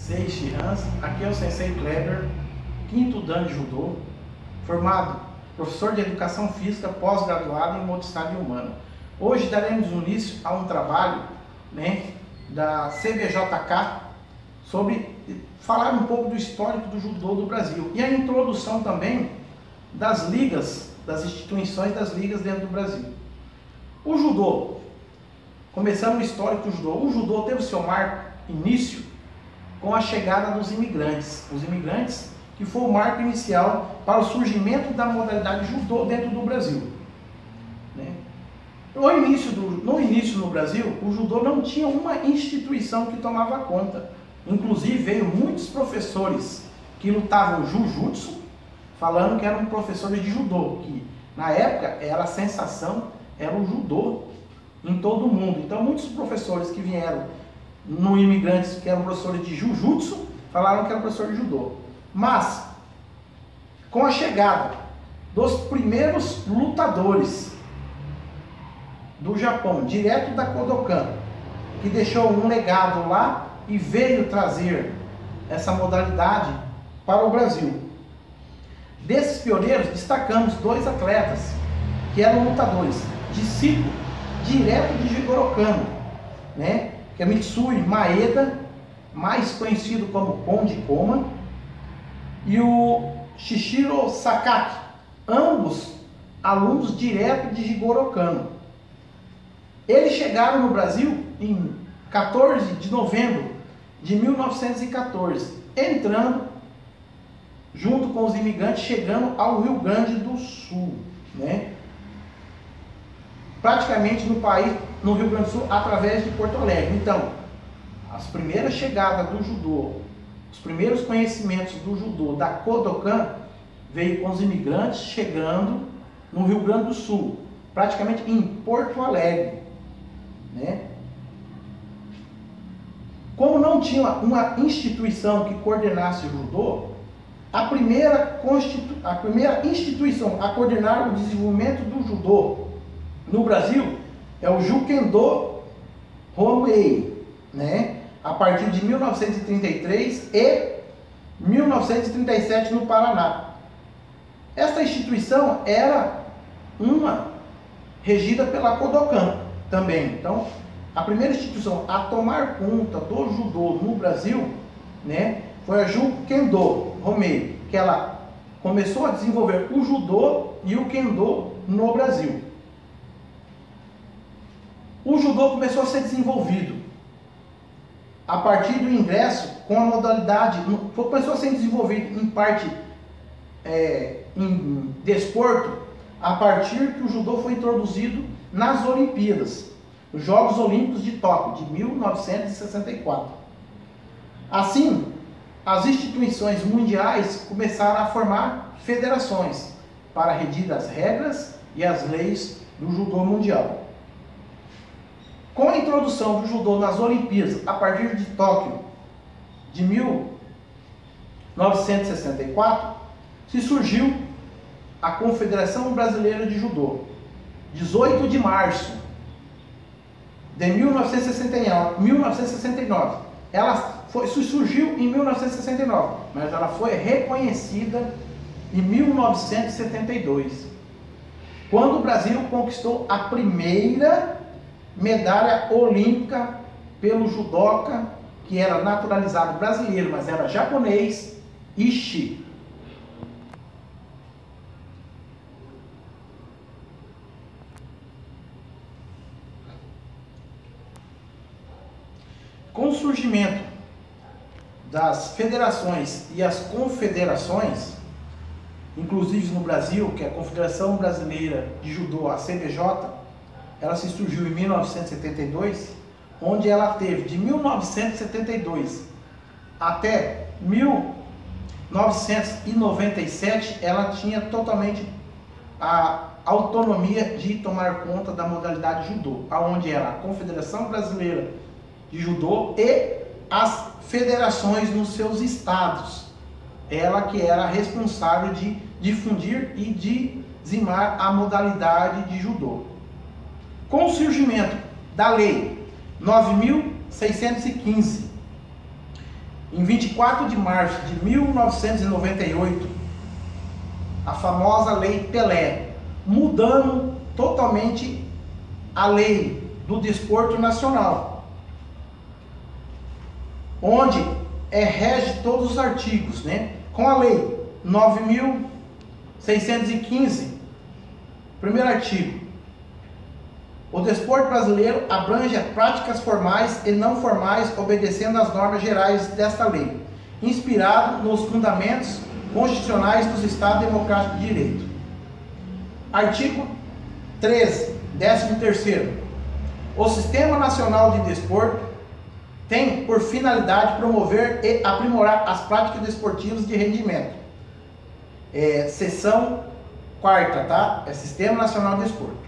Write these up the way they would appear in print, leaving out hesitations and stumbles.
Sei Shihans, aqui é o Sensei Kleber, quinto dan de judô, formado, professor de educação física, pós-graduado em motricidade humana. Hoje daremos início a um trabalho, da CBJK sobre falar um pouco do histórico do judô do Brasil e a introdução também das ligas, das instituições das ligas dentro do Brasil. O judô, começando o histórico do judô, o judô teve seu início com a chegada dos imigrantes. Os imigrantes que foi o marco inicial para o surgimento da modalidade judô dentro do Brasil. No início no Brasil, o judô não tinha uma instituição que tomava conta. Inclusive veio muitos professores que lutavam jiu-jitsu, falando que eram professores de judô, que na época era a sensação, era o judô em todo o mundo. Então muitos professores que vieram no imigrantes que eram professores de jiu-jitsu, falaram que eram professores de judô. Mas, com a chegada dos primeiros lutadores do Japão, direto da Kodokan, que deixou um legado lá e veio trazer essa modalidade para o Brasil. Desses pioneiros, destacamos dois atletas que eram lutadores, discípulo direto de Jigoro Kano, que é Mitsui Maeda, mais conhecido como Konde Koma, e o Shishiro Sakaki, ambos alunos direto de Jigoro Kano. Eles chegaram no Brasil em 14 de novembro de 1914, entrando junto com os imigrantes, chegando ao Rio Grande do Sul, praticamente no país, no Rio Grande do Sul, através de Porto Alegre. Então, as primeiras chegadas do judô, os primeiros conhecimentos do judô da Kodokan veio com os imigrantes chegando no Rio Grande do Sul, praticamente em Porto Alegre, Como não tinha uma instituição que coordenasse o judô, a primeira instituição a coordenar o desenvolvimento do judô no Brasil é o Jukendo Homei, a partir de 1933 e 1937 no Paraná. Esta instituição era uma regida pela Kodokan também. Então, a primeira instituição a tomar conta do judô no Brasil, foi a Jukendo Homei, que ela começou a desenvolver o judô e o kendo no Brasil. O judô começou a ser desenvolvido a partir do ingresso com a modalidade, começou a ser desenvolvido em parte em desporto, a partir que o judô foi introduzido nas Olimpíadas, os Jogos Olímpicos de Tóquio, de 1964. Assim, as instituições mundiais começaram a formar federações para redigir as regras e as leis do judô mundial. Com a introdução do judô nas Olimpíadas, a partir de Tóquio, de 1964, se surgiu a Confederação Brasileira de Judô. 18 de março de 1969. Ela surgiu em 1969, mas ela foi reconhecida em 1972, quando o Brasil conquistou a primeira medalha olímpica pelo judoca, que era naturalizado brasileiro, mas era japonês, Ishii. Com o surgimento das federações e as confederações, inclusive no Brasil, que é a Confederação Brasileira de Judô, a CBJ, ela se surgiu em 1972, onde ela teve de 1972 até 1997, ela tinha totalmente a autonomia de tomar conta da modalidade judô, aonde era a Confederação Brasileira de Judô e as federações nos seus estados. Ela que era responsável de difundir e dizimar a modalidade de judô. Com o surgimento da Lei 9.615, em 24 de março de 1998, a famosa Lei Pelé, mudando totalmente a lei do desporto nacional, onde rege todos os artigos, né? Com a Lei 9.615, primeiro artigo: o desporto brasileiro abrange práticas formais e não formais, obedecendo às normas gerais desta lei, inspirado nos fundamentos constitucionais dos Estados Democráticos de Direito. Artigo 13, 13º. O Sistema Nacional de Desporto tem por finalidade promover e aprimorar as práticas desportivas de rendimento. Seção 4ª, tá? Sistema Nacional de Desporto.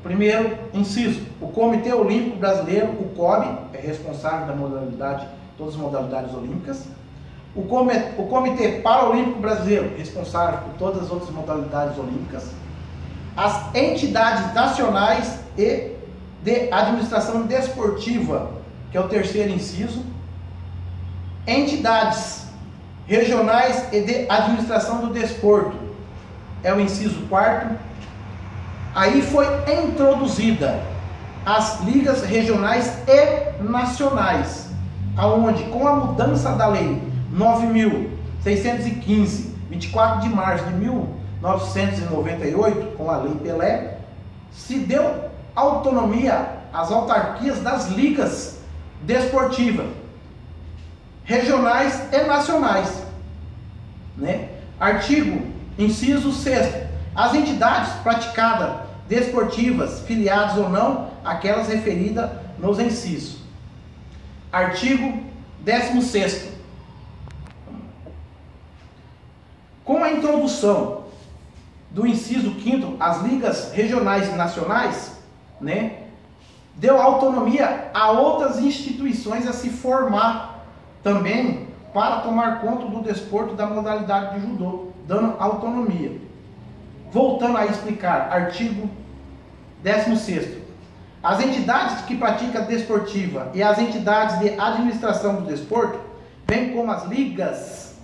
Primeiro inciso: o Comitê Olímpico Brasileiro, o COB, é responsável da modalidade, todas as modalidades olímpicas. O Comitê Paralímpico Brasileiro, responsável por todas as outras modalidades olímpicas. As entidades nacionais e de administração desportiva, que é o terceiro inciso. Entidades regionais e de administração do desporto, é o inciso 4º. Aí foi introduzida as ligas regionais e nacionais, aonde com a mudança da lei 9.615, 24 de março de 1998, com a Lei Pelé, se deu autonomia às autarquias das ligas desportivas, regionais e nacionais, né? Artigo, inciso 6º: as entidades praticadas desportivas, filiadas ou não, aquelas referidas nos incisos. Artigo 16º. Com a introdução do inciso 5º, as ligas regionais e nacionais, né, deu autonomia a outras instituições a se formar também para tomar conta do desporto da modalidade de judô, dando autonomia. Voltando a explicar, artigo 16º. As entidades que praticam desportiva e as entidades de administração do desporto, bem como as ligas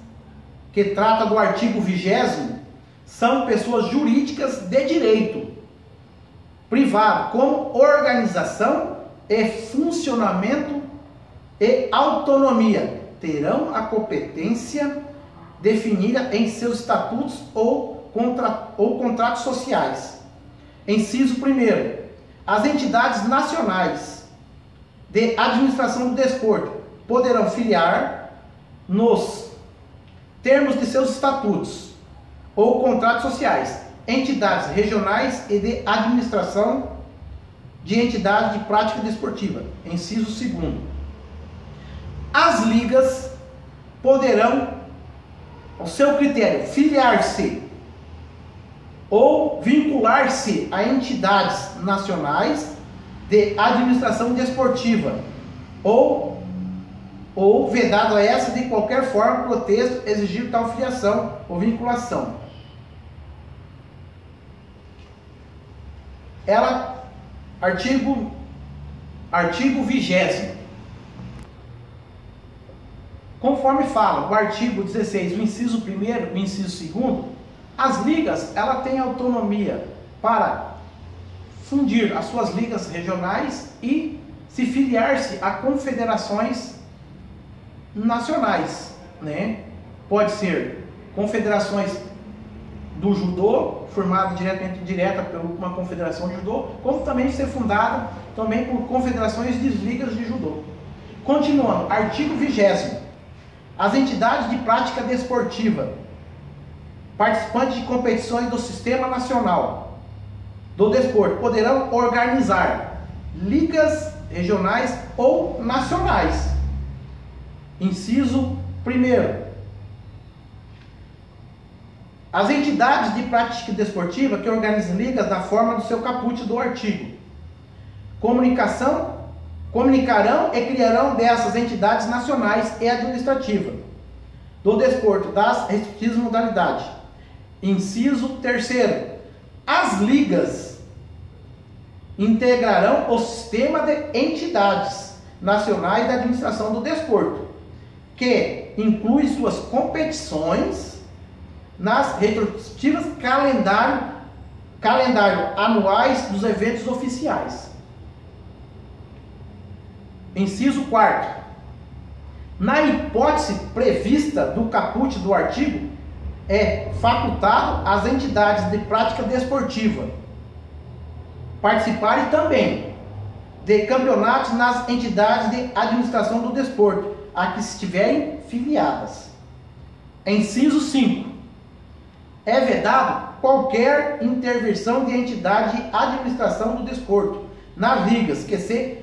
que trata do artigo 20º, são pessoas jurídicas de direito privado, como organização e funcionamento e autonomia, terão a competência definida em seus estatutos ou contratos sociais. Inciso 1º. As entidades nacionais de administração do desporto poderão filiar nos termos de seus estatutos ou contratos sociais entidades regionais e de administração de entidades de prática desportiva. Inciso 2º. As ligas poderão, ao seu critério, filiar-se ou vincular-se a entidades nacionais de administração desportiva ou vedado a essa de qualquer forma, protesto, exigir tal filiação ou vinculação. Artigo 20º. Conforme fala o artigo 16, o inciso 1º, o inciso 2º, as ligas, ela tem autonomia para fundir as suas ligas regionais e se filiar-se a confederações nacionais, né? Pode ser confederações do judô, formada diretamente direta por uma confederação de judô, como também ser fundada também por confederações de ligas de judô. Continuando, artigo 20º. As entidades de prática desportiva, participantes de competições do Sistema Nacional do Desporto, poderão organizar ligas regionais ou nacionais. Inciso 1º. As entidades de prática desportiva que organizam ligas da forma do seu caput do artigo comunicarão e criarão dessas entidades nacionais e administrativas do desporto das respectivas modalidades. Inciso 3º. As ligas integrarão o sistema de entidades nacionais de administração do desporto que inclui suas competições nas retrospectivas calendário anuais dos eventos oficiais. Inciso 4º. Na hipótese prevista do caput do artigo, é facultado às entidades de prática desportiva participarem também de campeonatos nas entidades de administração do desporto a que estiverem filiadas. Inciso 5. É vedado qualquer intervenção de entidade de administração do desporto nas ligas que se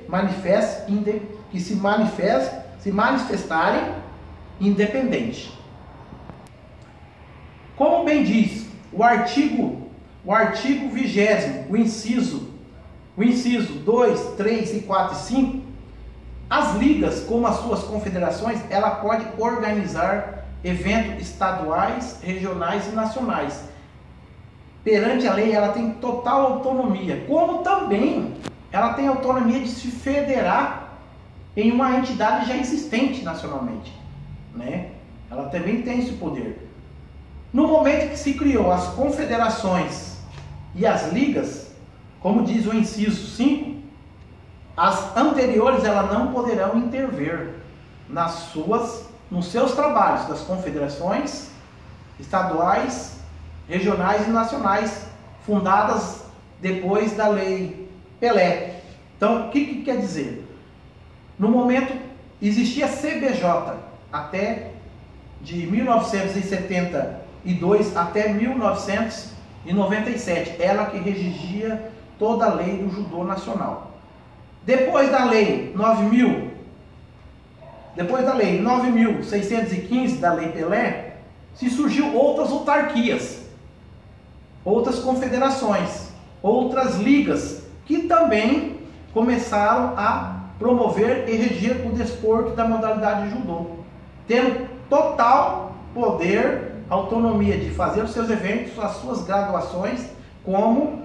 manifestarem independente. Como bem diz o artigo 20º, o inciso 2, 3 e 4 e 5, as ligas, como as suas confederações, ela pode organizar eventos estaduais, regionais e nacionais. Perante a lei, ela tem total autonomia, como também ela tem autonomia de se federar em uma entidade já existente nacionalmente, né? Ela também tem esse poder. No momento que se criou as confederações e as ligas, como diz o inciso 5, as anteriores elas não poderão intervir nos seus trabalhos das confederações estaduais, regionais e nacionais, fundadas depois da Lei Pelé. Então, o que quer dizer? No momento, existia a CBJ até de 1972 até 1997, ela que regia toda a lei do judô nacional. Depois da lei 9.615 da Lei Pelé, se surgiu outras autarquias, outras confederações, outras ligas, que também começaram a promover e regir o desporto da modalidade de judô, tendo total poder, autonomia de fazer os seus eventos, as suas graduações, como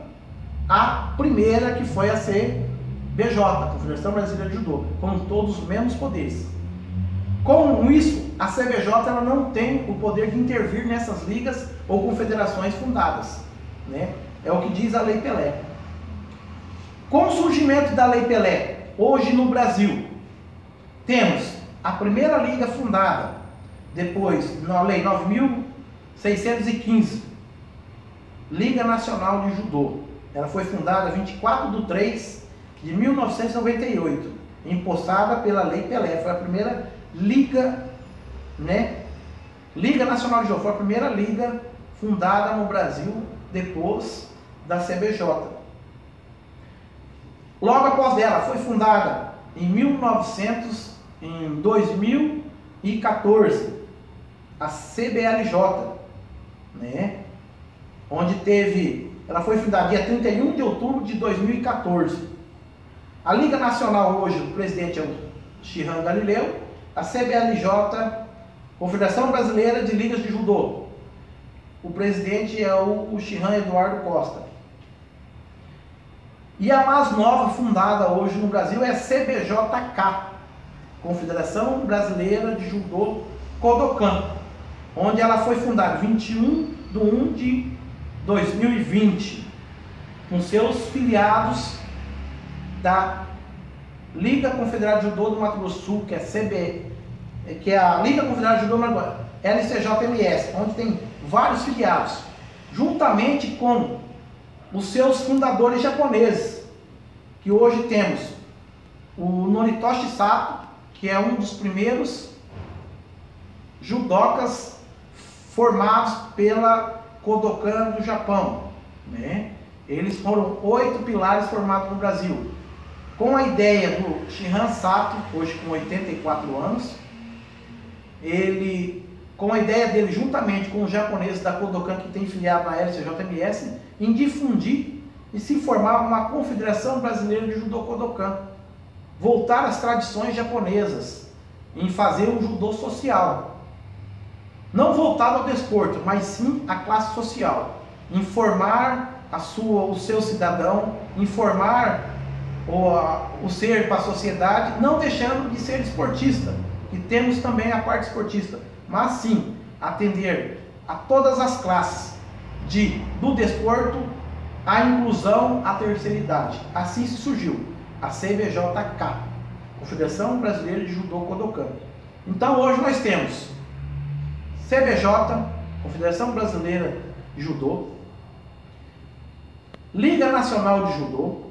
a primeira, que foi a CBJ, a Confederação Brasileira de Judô, com todos os mesmos poderes. Com isso, a CBJ ela não tem o poder de intervir nessas ligas ou confederações fundadas, né? É o que diz a Lei Pelé. Com o surgimento da Lei Pelé, hoje no Brasil, temos a primeira liga fundada, depois na Lei 9.615, Liga Nacional de Judô. Ela foi fundada 24/3 de 1998, empossada pela Lei Pelé. Foi a primeira liga, né? Liga Nacional de Judô, foi a primeira liga fundada no Brasil depois da CBJ. Logo após ela, foi fundada em 2014, a CBLJ, né? Ela foi fundada dia 31 de outubro de 2014. A Liga Nacional hoje, o presidente é o Shihan Galileu, a CBLJ, Confederação Brasileira de Ligas de Judô, o presidente é o Shihan Eduardo Costa. E a mais nova, fundada hoje no Brasil, é a CBJK, Confederação Brasileira de Judô Kodokan, onde ela foi fundada 21/1 de 2020, com seus filiados da Liga Confederada de Judô do Mato Grosso do Sul, que é a Liga Confederada de Judô LCJMS, onde tem vários filiados, juntamente com os seus fundadores japoneses, que hoje temos o Noritoshi Sato, que é um dos primeiros judokas formados pela Kodokan do Japão, né? Eles foram 8 pilares formados no Brasil, com a ideia do Shihan Sato, hoje com 84 anos, com a ideia dele, juntamente com os japoneses da Kodokan, que tem filiado na LCJMS, em difundir e se formar uma Confederação Brasileira de Judô Kodokan, voltar às tradições japonesas, em fazer um judô social, não voltado ao desporto, mas sim à classe social, informar o seu cidadão, informar o ser para a sociedade, não deixando de ser esportista, que temos também a parte esportista, mas sim atender a todas as classes do desporto, a inclusão, a terceira idade. Assim se surgiu a CBJK, Confederação Brasileira de Judô Kodokan. Então hoje nós temos CBJ, Confederação Brasileira de Judô, Liga Nacional de Judô,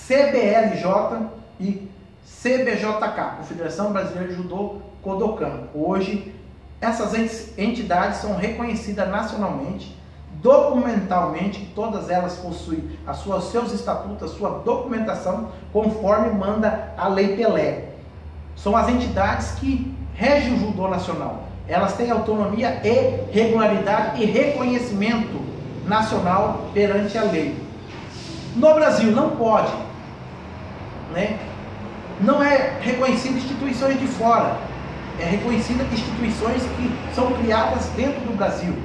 CBLJ e CBJK, Confederação Brasileira de Judô Kodokan. Hoje essas entidades são reconhecidas nacionalmente, documentalmente, todas elas possuem seus estatutos, a sua documentação, conforme manda a Lei Pelé. São as entidades que regem o judô nacional. Elas têm autonomia e regularidade e reconhecimento nacional perante a lei. No Brasil não pode, né? Não é reconhecido instituições de fora, é reconhecida instituições que são criadas dentro do Brasil,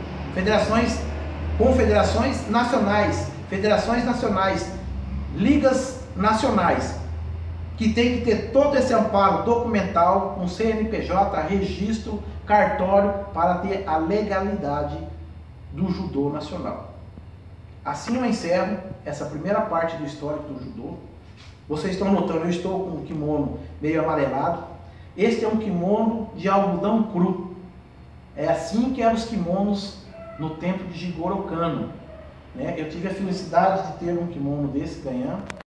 confederações nacionais, federações nacionais, ligas nacionais, que tem que ter todo esse amparo documental, com CNPJ, registro, cartório, para ter a legalidade do judô nacional. Assim eu encerro essa primeira parte do histórico do judô. Vocês estão notando, eu estou com um kimono meio amarelado. Este é um kimono de algodão cru. É assim que eram os kimonos no tempo de Jigoro Kano, né? Eu tive a felicidade de ter um kimono desse ganhando.